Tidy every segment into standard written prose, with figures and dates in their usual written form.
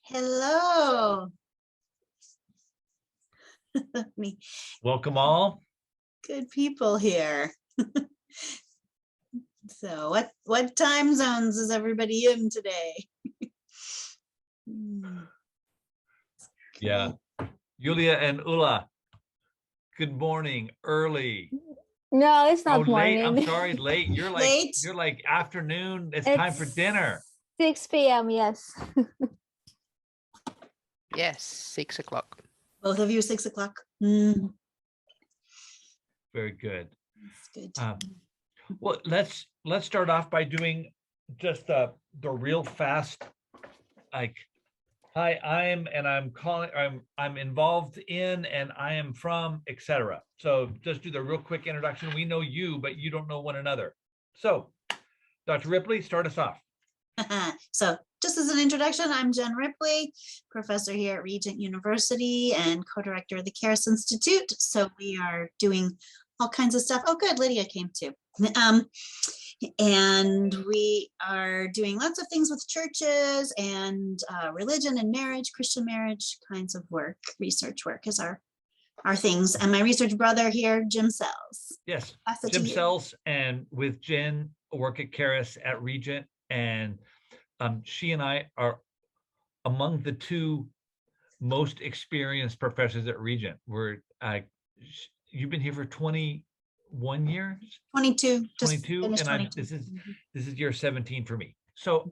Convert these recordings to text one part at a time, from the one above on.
Hello. Welcome all. Good people here. So what time zones is everybody in today? Yeah. Julia and Ulla, good morning, early. No, it's not late. morning. I'm sorry, late. You're like Late? You're like afternoon. It's time for dinner. 6 p.m. Yes. Yes, 6 o'clock. Both of you 6 o'clock. Very good. That's good. Well, let's start off by doing just the real fast, like, hi, I'm involved in, and I am from, etc. So just do the real quick introduction. We know you, but you don't know one another. So Dr. Ripley, start us off. So just as an introduction, I'm Jen Ripley, professor here at Regent University and co-director of the Charis Institute. So we are doing all kinds of stuff. Oh, good, Lydia came too. And we are doing lots of things with churches and religion and marriage, Christian marriage kinds of work. Research work is our things. And my research brother here, Jim Sells. Yes, Jim Sells, and with Jen, work at Charis at Regent, and she and I are among the two most experienced professors at Regent. You've been here for 21 years? 22. 22, and 22. this is year 17 for me. So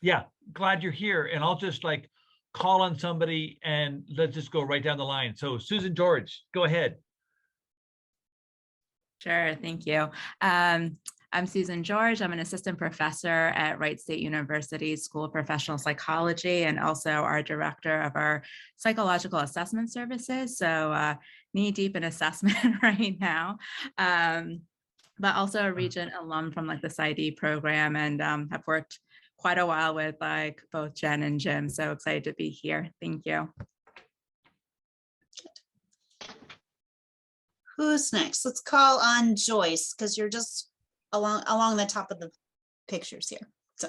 yeah, glad you're here. And I'll just like call on somebody and let's just go right down the line. So Susan George, go ahead. Sure, thank you. I'm Susan George. I'm an assistant professor at Wright State University School of Professional Psychology and also our director of our psychological assessment services. So knee deep in assessment right now, but also a Regent alum from like the PsyD program, and have worked quite a while with like both Jen and Jim. So excited to be here. Thank you. Who's next? Let's call on Joyce, because you're just along the top of the pictures here. So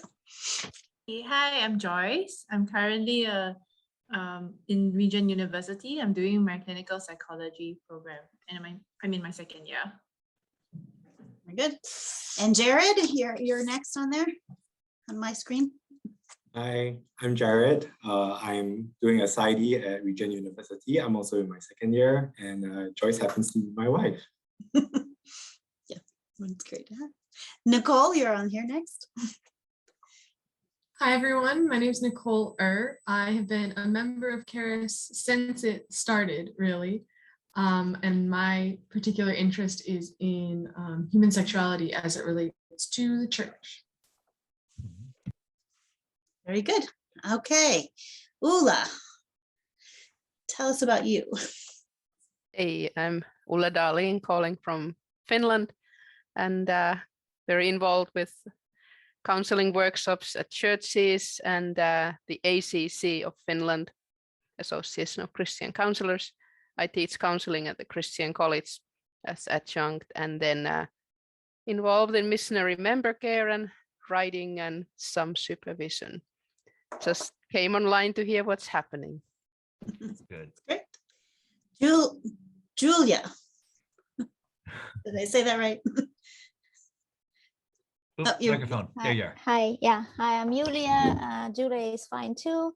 hi, I'm Joyce. I'm currently in Regent University. I'm doing my clinical psychology program, and I'm in my second year. Very good. And Jared, you're next on there on my screen. Hi, I'm Jared. I'm doing a PsyD at Regent University. I'm also in my second year, and Joyce happens to be my wife. Yeah, that's great to have. Nicole, you're on here next. Hi, everyone. My name is Nicole I have been a member of Charis since it started, really. And my particular interest is in human sexuality as it relates to the church. Very good. Okay. Ulla, tell us about you. Hey, I'm Ulla Dahlin, calling from Finland, and very involved with counseling workshops at churches and the ACC of Finland, Association of Christian Counselors. I teach counseling at the Christian College as adjunct, and then involved in missionary member care and writing and some supervision. Just came online to hear what's happening. Good. Great. Julia. Did I say that right? Oops, microphone. There you are. Hi, yeah. Hi, I'm Julia. Julia is fine too.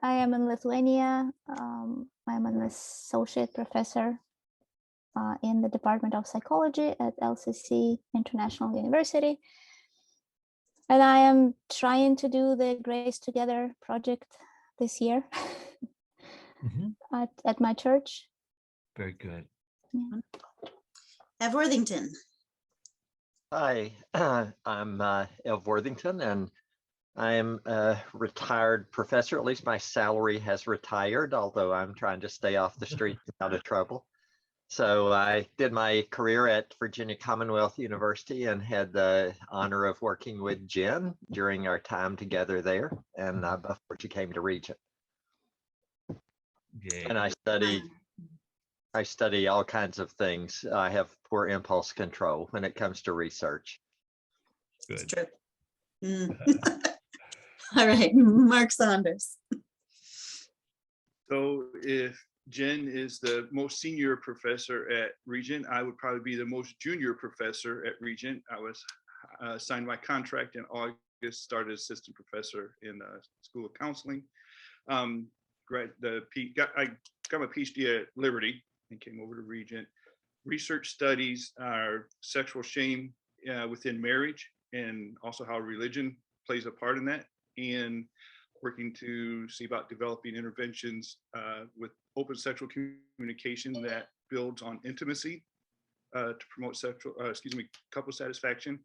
I am in Lithuania. I'm an associate professor in the Department of Psychology at LCC International University. And I am trying to do the Grace Together project this year at my church. Very good. Yeah. Ev Worthington. Hi, I'm Ev Worthington, and I am a retired professor. At least my salary has retired, although I'm trying to stay off the street out of trouble. So I did my career at Virginia Commonwealth University and had the honor of working with Jen during our time together there, and before she came to Regent. Yeah. And I study all kinds of things. I have poor impulse control when it comes to research. Good. It's true. All right, Mark Saunders. So if Jen is the most senior professor at Regent, I would probably be the most junior professor at Regent. I was signed my contract in August, started assistant professor in the School of Counseling. I got my PhD at Liberty and came over to Regent. Research studies our sexual shame within marriage and also how religion plays a part in that, and working to see about developing interventions with open sexual communication that builds on intimacy to promote couple satisfaction.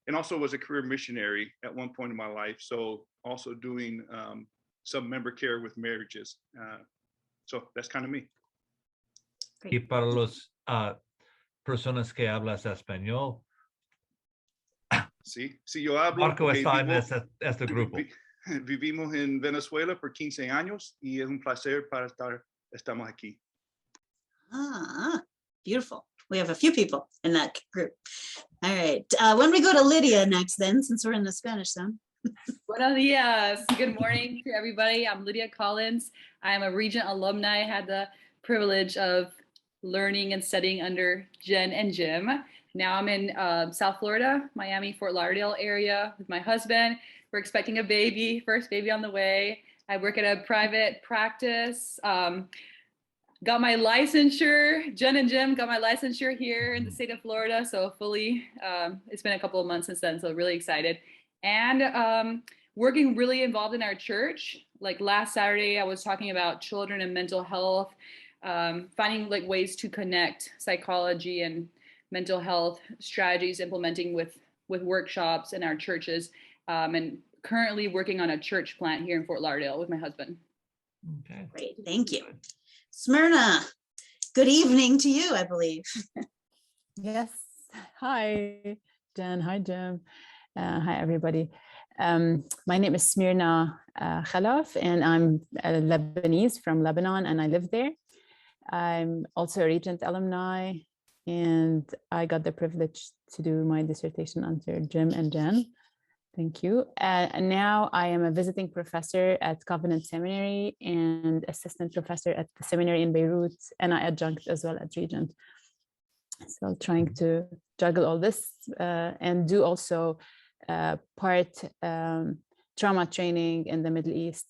And also was a career missionary at one point in my life. So also doing some member care with marriages. So that's kind of me. Y para los personas que hablas español, Sí, yo hablo. Marco está en este grupo. Vivimos en Venezuela por 15 años y es un placer para estamos aquí. Ah, beautiful. We have a few people in that group. All right. When we go to Lydia next then, since we're in the Spanish zone. Buenos dias. Good morning to everybody. I'm Lydia Collins. I am a Regent alumni. I had the privilege of learning and studying under Jen and Jim. Now I'm in South Florida, Miami, Fort Lauderdale area with my husband. We're expecting a baby, first baby on the way. I work at a private practice. Got my licensure, Jen and Jim got my licensure here in the state of Florida. So fully, it's been a couple of months since then. So really excited. And working really involved in our church. Like last Saturday, I was talking about children and mental health, finding like ways to connect psychology and mental health strategies, implementing with workshops in our churches, and currently working on a church plant here in Fort Lauderdale with my husband. Okay. Great, thank you. Smyrna, good evening to you, I believe. Yes. Hi, Jen. Hi, Jim. Hi, everybody. My name is Smyrna Khalaf, and I'm Lebanese from Lebanon, and I live there. I'm also a Regent alumni, and I got the privilege to do my dissertation under Jim and Jen. Thank you. And now I am a visiting professor at Covenant Seminary and assistant professor at the seminary in Beirut, and I adjunct as well at Regent. So trying to juggle all this and do also part trauma training in the Middle East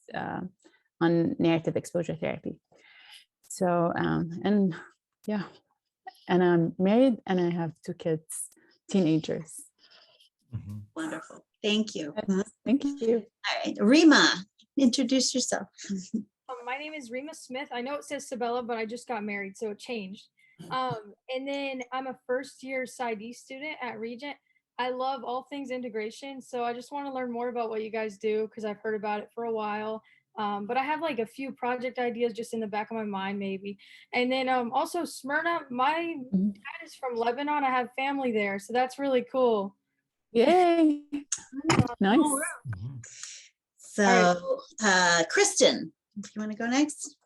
on narrative exposure therapy. So, and yeah, and I'm married and I have 2 kids, teenagers. Mm-hmm. Wonderful. Thank you. Thank you. All right, Rima, introduce yourself. My name is Rima Smith. I know it says Sabella, but I just got married, so it changed. And then I'm a first-year PsyD student at Regent. I love all things integration, so I just want to learn more about what you guys do because I've heard about it for a while. But I have like a few project ideas just in the back of my mind, maybe. And then also Smyrna, my dad is from Lebanon. I have family there, so that's really cool. Yay. Nice. So, Kristen, if you want to go next.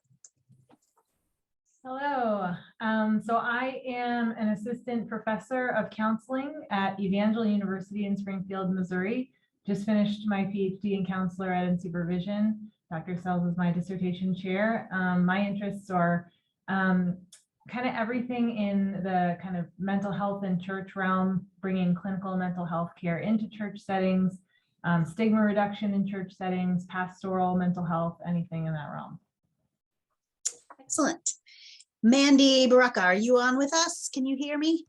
Hello. So I am an assistant professor of counseling at Evangel University in Springfield, Missouri. Just finished my PhD in counselor ed and supervision. Dr. Sells is my dissertation chair. My interests are kind of everything in the kind of mental health and church realm, bringing clinical mental health care into church settings, stigma reduction in church settings, pastoral mental health, anything in that realm. Excellent. Mandy Baraka, are you on with us? Can you hear me?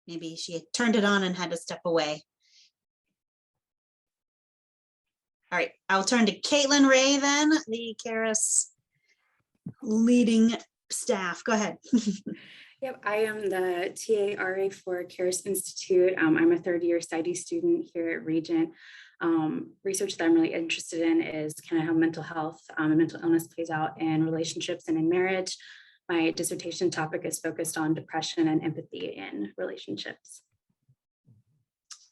Maybe she had turned it on and had to step away. All right, I'll turn to Caitlin Ray then, the Charis leading staff. Go ahead. Yep, I am the TA-RA for Charis Institute. I'm a third-year PsyD student here at Regent. Research that I'm really interested in is kind of how mental health and mental illness plays out in relationships and in marriage. My dissertation topic is focused on depression and empathy in relationships.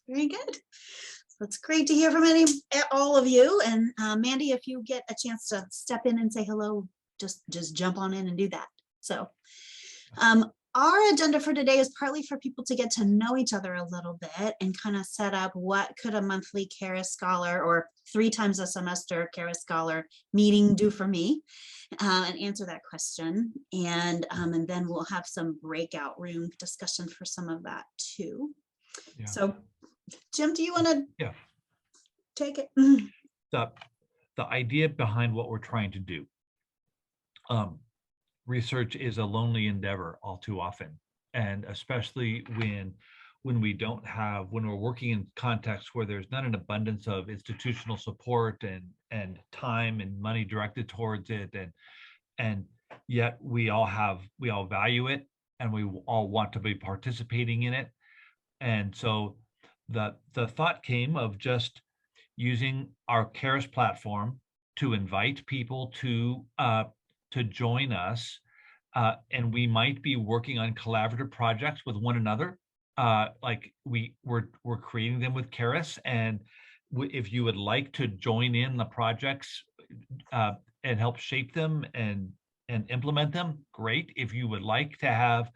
Very good. So it's great to hear from all of you. And Mandy, if you get a chance to step in and say hello, just jump on in and do that. So our agenda for today is partly for people to get to know each other a little bit and kind of set up what could a monthly Charis Scholar or 3 times a semester Charis Scholar meeting do for me, and answer that question. And then we'll have some breakout room discussion for some of that too. Yeah. So Jim, do you want to take it? The idea behind what we're trying to do. Research is a lonely endeavor all too often, and especially when we're working in contexts where there's not an abundance of institutional support and time and money directed towards it, and yet we all value it and we all want to be participating in it. And so the thought came of just using our Charis platform to invite people to join us, and we might be working on collaborative projects with one another. Like we're creating them with Charis, and if you would like to join in the projects and help shape them and implement them, great. If you would like to have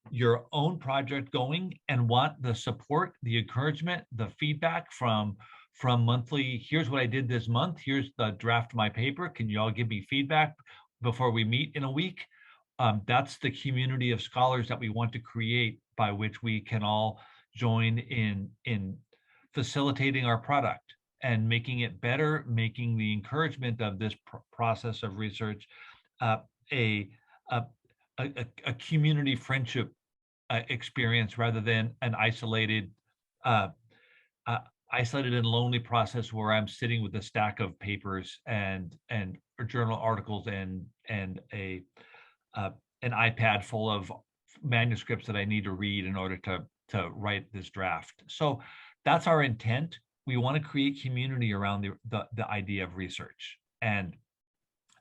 your own project going and want the support, the encouragement, the feedback from monthly, here's what I did this month, here's the draft of my paper, can you all give me feedback before we meet in a week? That's the community of scholars that we want to create, by which we can all join in facilitating our product and making it better, making the encouragement of this process of research a community friendship experience rather than an isolated and lonely process where I'm sitting with a stack of papers and or journal articles and an iPad full of manuscripts that I need to read in order to write this draft. So that's our intent. We want to create community around the idea of research. And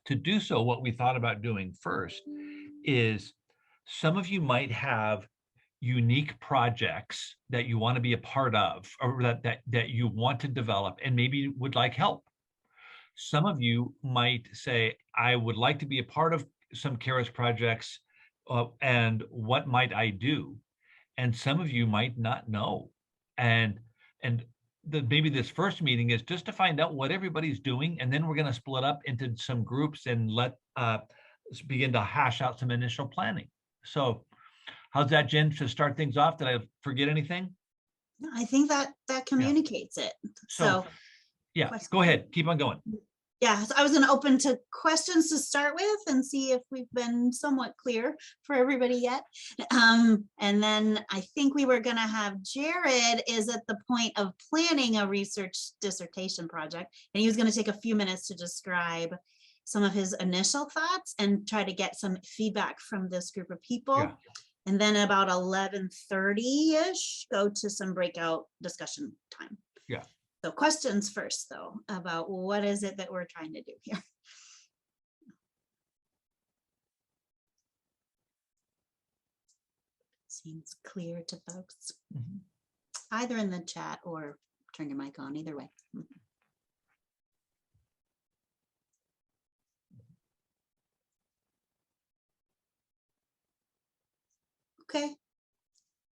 to do so, what we thought about doing first is some of you might have unique projects that you want to be a part of, or that you want to develop and maybe would like help. Some of you might say, I would like to be a part of some Charis projects, and what might I do? And some of you might not know. And maybe this first meeting is just to find out what everybody's doing, and then we're going to split up into some groups and begin to hash out some initial planning. So how's that, Jen, to start things off? Did I forget anything? I think that communicates it. So yeah, go ahead, keep on going. Yeah, so I was going to open to questions to start with and see if we've been somewhat clear for everybody yet. And then I think we were going to have Jared is at the point of planning a research dissertation project, and he was going to take a few minutes to describe some of his initial thoughts and try to get some feedback from this group of people. Yeah. And then about 11:30-ish, go to some breakout discussion time. Yeah. So questions first, though, about what is it that we're trying to do here? Seems clear to folks. Mm-hmm. Either in the chat or turn your mic on, either way. Mm-hmm. Okay.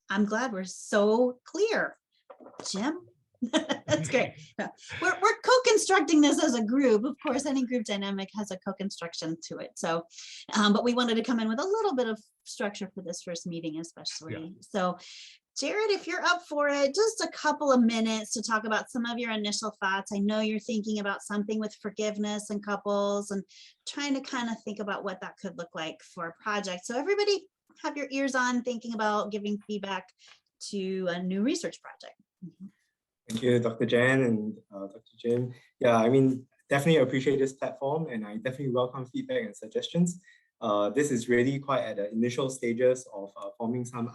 I'm glad we're so clear. Jim? That's great. We're co-constructing this as a group. Of course, any group dynamic has a co-construction to it. So, but we wanted to come in with a little bit of structure for this first meeting, especially. Yeah. So, Jared, if you're up for it, just a couple of minutes to talk about some of your initial thoughts. I know you're thinking about something with forgiveness and couples and trying to kind of think about what that could look like for a project. So everybody have your ears on, thinking about giving feedback to a new research project. Mm-hmm. Thank you, Dr. Jen and Dr. Jim. Yeah, I mean, definitely appreciate this platform, and I definitely welcome feedback and suggestions. This is really quite at the initial stages of forming some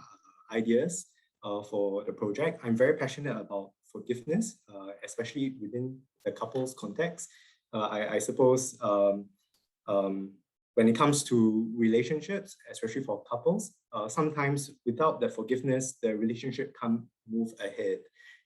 ideas for the project. I'm very passionate about forgiveness, especially within the couples context. I suppose when it comes to relationships, especially for couples, sometimes without the forgiveness, the relationship can't move ahead,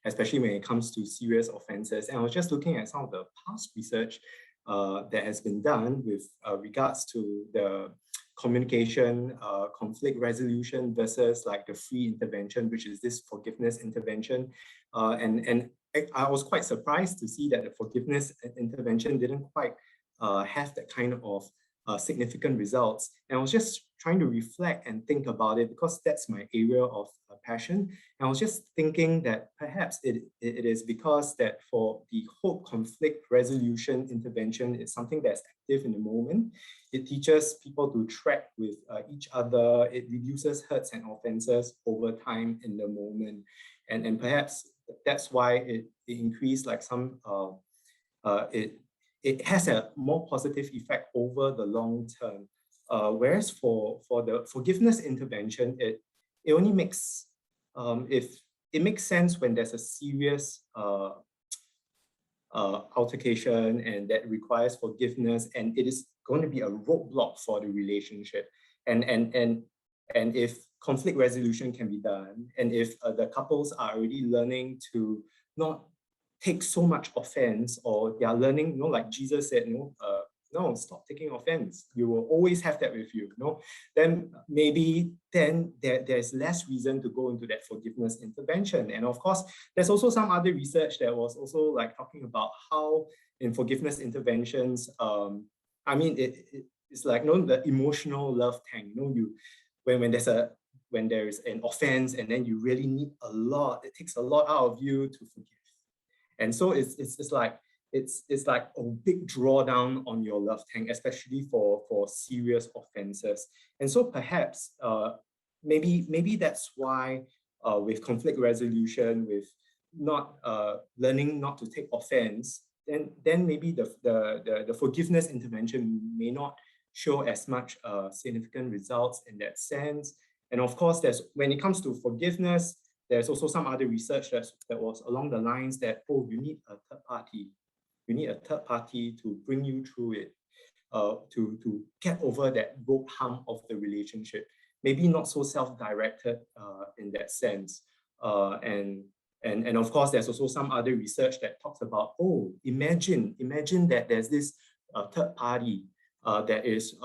especially when it comes to serious offenses. And I was just looking at some of the past research that has been done with regards to the communication, conflict resolution versus like the free intervention, which is this forgiveness intervention. And I was quite surprised to see that the forgiveness intervention didn't quite have that kind of significant results. And I was just trying to reflect and think about it because that's my area of passion. And I was just thinking that perhaps it is because that for the hope conflict resolution intervention, it's something that's active in the moment. It teaches people to track with each other. It reduces hurts and offenses over time in the moment. And perhaps that's why it increased like some, it has a more positive effect over the long term. Whereas for the forgiveness intervention, it only makes, if it makes sense when there's a serious altercation and that requires forgiveness, and it is going to be a roadblock for the relationship. And if conflict resolution can be done, and if the couples are already learning to not take so much offense, or they are learning, like Jesus said, no, stop taking offense. You will always have that with you, then maybe there's less reason to go into that forgiveness intervention. And of course, there's also some other research that was also like talking about how in forgiveness interventions, I mean, it's like the emotional love tank. When there is an offense and then you really need a lot, it takes a lot out of you to forgive. And so it's like a big drawdown on your love tank, especially for serious offenses. And so perhaps maybe that's why with conflict resolution, with not learning not to take offense, then maybe the forgiveness intervention may not show as much significant results in that sense. And of course, when it comes to forgiveness, there's also some other research that was along the lines that, you need a third party. You need a third party to bring you through it, to get over that road hump of the relationship. Maybe not so self-directed in that sense. And of course, there's also some other research that talks about, imagine that there's this third party that is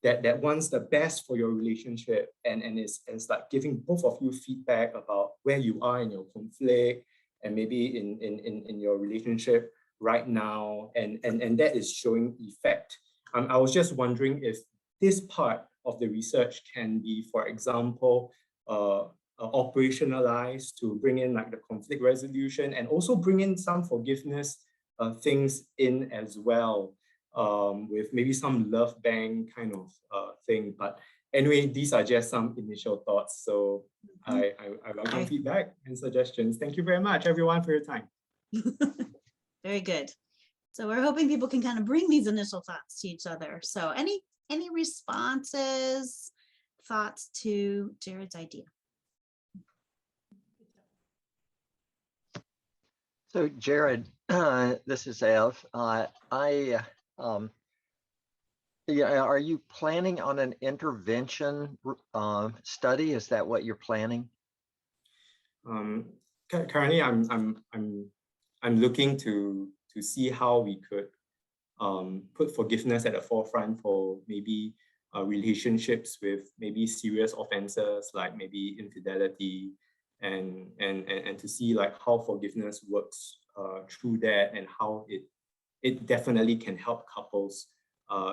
that wants the best for your relationship, and is like giving both of you feedback about where you are in your conflict and maybe in your relationship right now, and that is showing effect. I was just wondering if this part of the research can be, for example, operationalized to bring in like the conflict resolution and also bring in some forgiveness things in as well. With maybe some love bank kind of thing. But anyway, these are just some initial thoughts. So I welcome feedback and suggestions. Thank you very much, everyone, for your time. Very good. So we're hoping people can kind of bring these initial thoughts to each other. So any responses, thoughts to Jared's idea? So Jared, this is Ev. Are you planning on an intervention study? Is that what you're planning? Currently, I'm looking to see how we could put forgiveness at the forefront for maybe relationships with maybe serious offenses like maybe infidelity, and to see like how forgiveness works through that, and how it definitely can help couples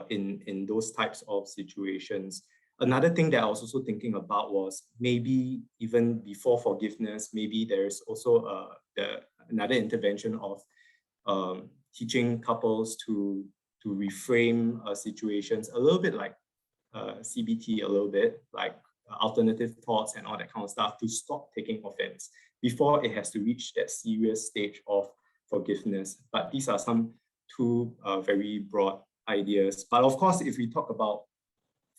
in those types of situations. Another thing that I was also thinking about was maybe even before forgiveness, maybe there's also another intervention of teaching couples to reframe situations a little bit like CBT, a little bit like alternative thoughts and all that kind of stuff, to stop taking offense before it has to reach that serious stage of forgiveness. But these are two very broad ideas. But of course, if we talk about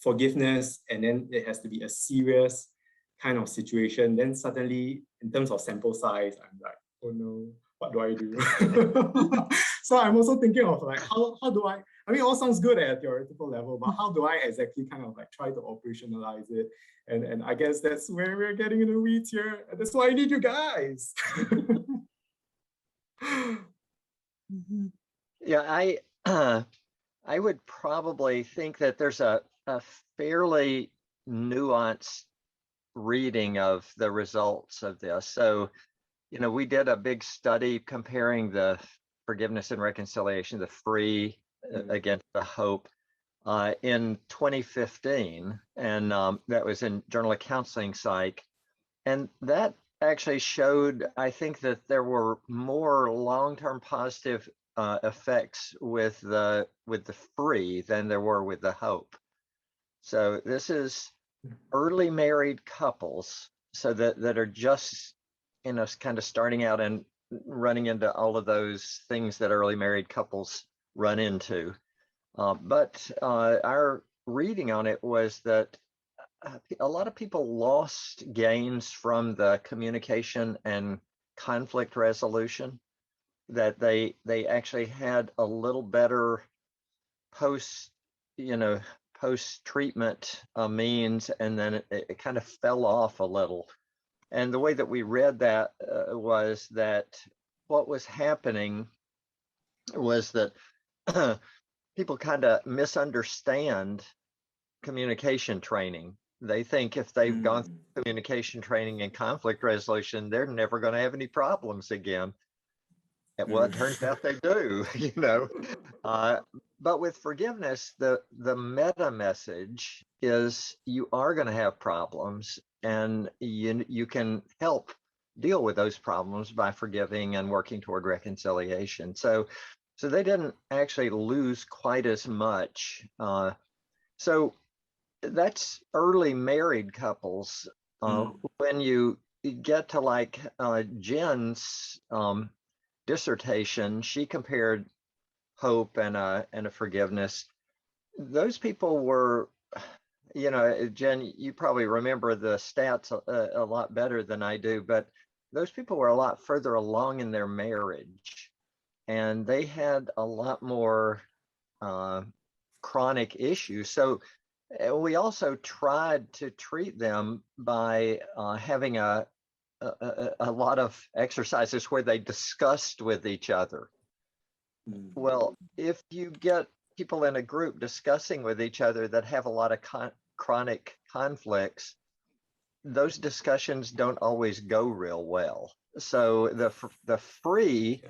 forgiveness and then it has to be a serious kind of situation, then suddenly in terms of sample size, I'm like, oh no, what do I do? So I'm also thinking of like, how do I mean, it all sounds good at a theoretical level, but how do I exactly kind of like try to operationalize it? And I guess that's where we're getting in the weeds here. And that's why I need you guys. Yeah, I would probably think that there's a a fairly nuanced reading of the results of this. So, we did a big study comparing the forgiveness and reconciliation, the free against the hope, in 2015, and that was in Journal of Counseling Psych, and that actually showed, I think, that there were more long-term positive effects with the free than there were with the hope. So this is early married couples, so that are just kind of starting out and running into all of those things that early married couples run into. But our reading on it was that a lot of people lost gains from the communication and conflict resolution, that they actually had a little better post treatment means, and then it kind of fell off a little. And the way that we read that was that what was happening was that people kind of misunderstand communication training. They think if they've gone through communication training and conflict resolution, they're never going to have any problems again. Well, it turns out they do, but with forgiveness, the meta message is you are going to have problems, and you can help deal with those problems by forgiving and working toward reconciliation. So they didn't actually lose quite as much. So that's early married couples. When you get to like Jen's dissertation, she compared hope and a forgiveness. Those people were, Jen, you probably remember the stats a lot better than I do, but those people were a lot further along in their marriage, and they had a lot more chronic issues. So we also tried to treat them by having a lot of exercises where they discussed with each other. Well, if you get people in a group discussing with each other that have a lot of chronic conflicts, those discussions don't always go real well. So the free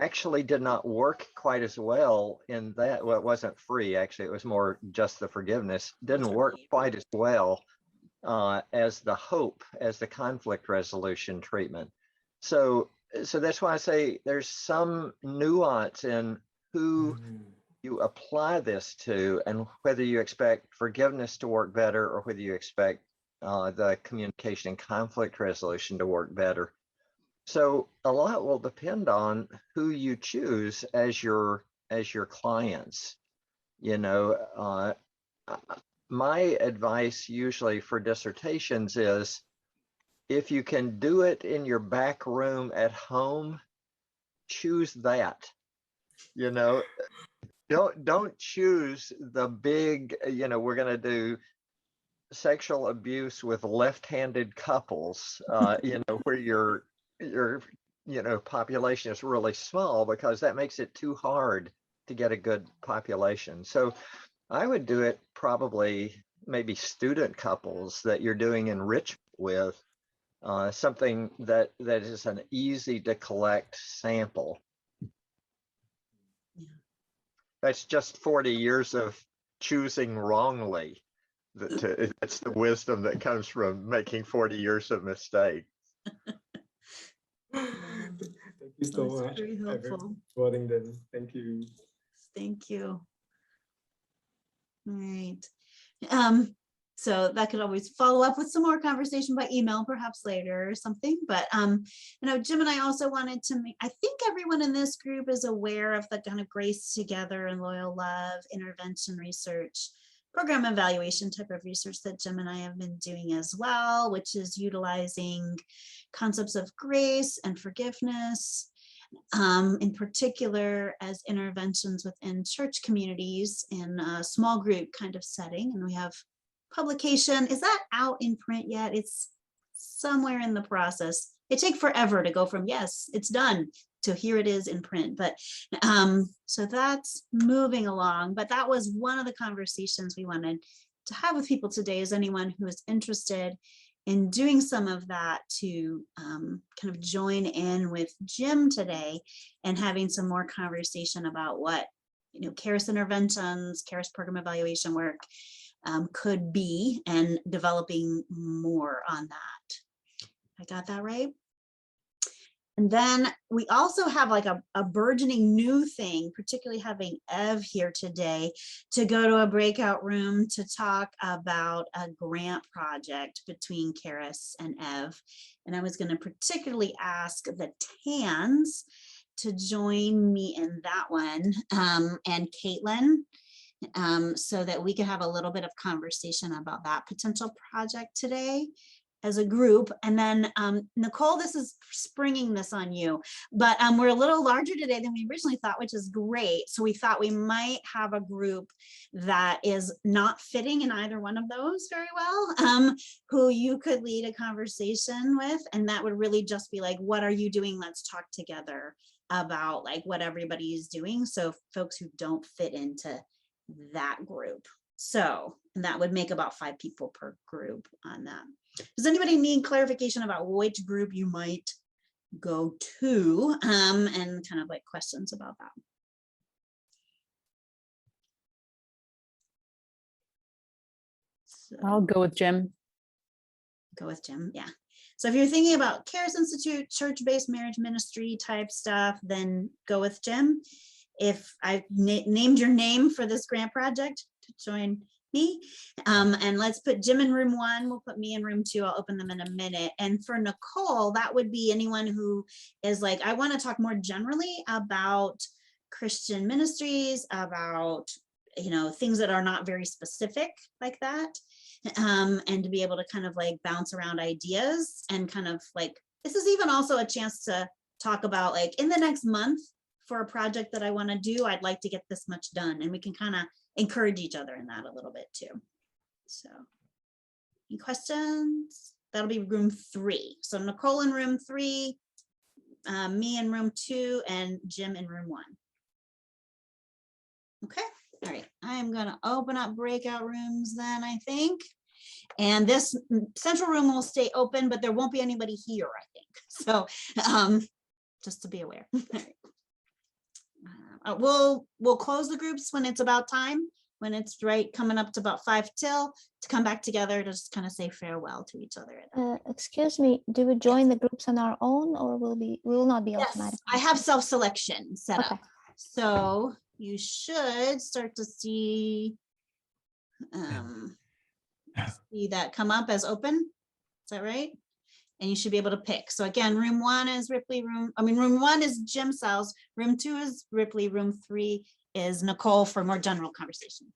actually did not work quite as well in that. Well, it wasn't free, actually, it was more just the forgiveness. Didn't work quite as well as the hope, as the conflict resolution treatment. So that's why I say there's some nuance in who you apply this to, and whether you expect forgiveness to work better or whether you expect the communication and conflict resolution to work better. So a lot will depend on who you choose as your clients. My advice usually for dissertations is, if you can do it in your back room at home, choose that. Don't choose the big, we're going to do sexual abuse with left-handed couples, where your population is really small, because that makes it too hard to get a good population. So I would do it probably maybe student couples that you're doing enrichment with, something that is an easy to collect sample. That's just 40 years of choosing wrongly. That's the wisdom that comes from making 40 years of mistakes. Thank you so much. Very helpful. Worthington. Thank you. Thank you. All right. So that could always follow up with some more conversation by email, perhaps later or something. But Jim and I also wanted to make, I think everyone in this group is aware of the kind of Grace Together and Loyal Love intervention research, program evaluation type of research that Jim and I have been doing as well, which is utilizing concepts of grace and forgiveness, in particular as interventions within church communities in a small group kind of setting. And we have publication. Is that out in print yet? It's somewhere in the process. It takes forever to go from, yes, it's done, So here it is in print, but so that's moving along. But that was one of the conversations we wanted to have with people today, is anyone who is interested in doing some of that to kind of join in with Jim today and having some more conversation about what, you know, Charis interventions, Charis program evaluation work could be, and developing more on that. I got that right? And then we also have like a burgeoning new thing, particularly having Ev here today, to go to a breakout room to talk about a grant project between Charis and Ev. And I was going to particularly ask the Tans to join me in that one, and Caitlin, so that we could have a little bit of conversation about that potential project today as a group. And then Nicole, this is springing this on you, but we're a little larger today than we originally thought, which is great. So we thought we might have a group that is not fitting in either one of those very well, who you could lead a conversation with. And that would really just be like, what are you doing? Let's talk together about like what everybody is doing. So folks who don't fit into that group. So, and that would make about 5 people per group on that. Does anybody need clarification about which group you might go to, and kind of like questions about that? So, I'll go with Jim. Go with Jim, yeah. So if you're thinking about Charis Institute, church-based marriage ministry type stuff, then go with Jim. If I named your name for this grant project to join me, and let's put Jim in room 1, we'll put me in room 2, I'll open them in a minute. And for Nicole, that would be anyone who is like, I want to talk more generally about Christian ministries, about, you know, things that are not very specific like that, and to be able to kind of like bounce around ideas, and kind of like, this is even also a chance to talk about like, in the next month for a project that I want to do, I'd like to get this much done, and we can kind of encourage each other in that a little bit too. So any questions? That'll be room 3. So Nicole in room 3, me in room 2, and Jim in room 1. Okay, all right, I'm gonna open up breakout rooms then, I think. And this central room will stay open, but there won't be anybody here, I think. So just to be aware. We'll close the groups when it's about time, when it's right coming up to about 5 till, to come back together to just kind of say farewell to each other. Excuse me, do we join the groups on our own, or we will not be Yes, automatic? I have self-selection set up. So you should start to see that come up as open. Is that right? And you should be able to pick. So again, room 1 is Ripley, room 1 is Jim Cells, room 2 is Ripley, room 3 is Nicole for more general conversation.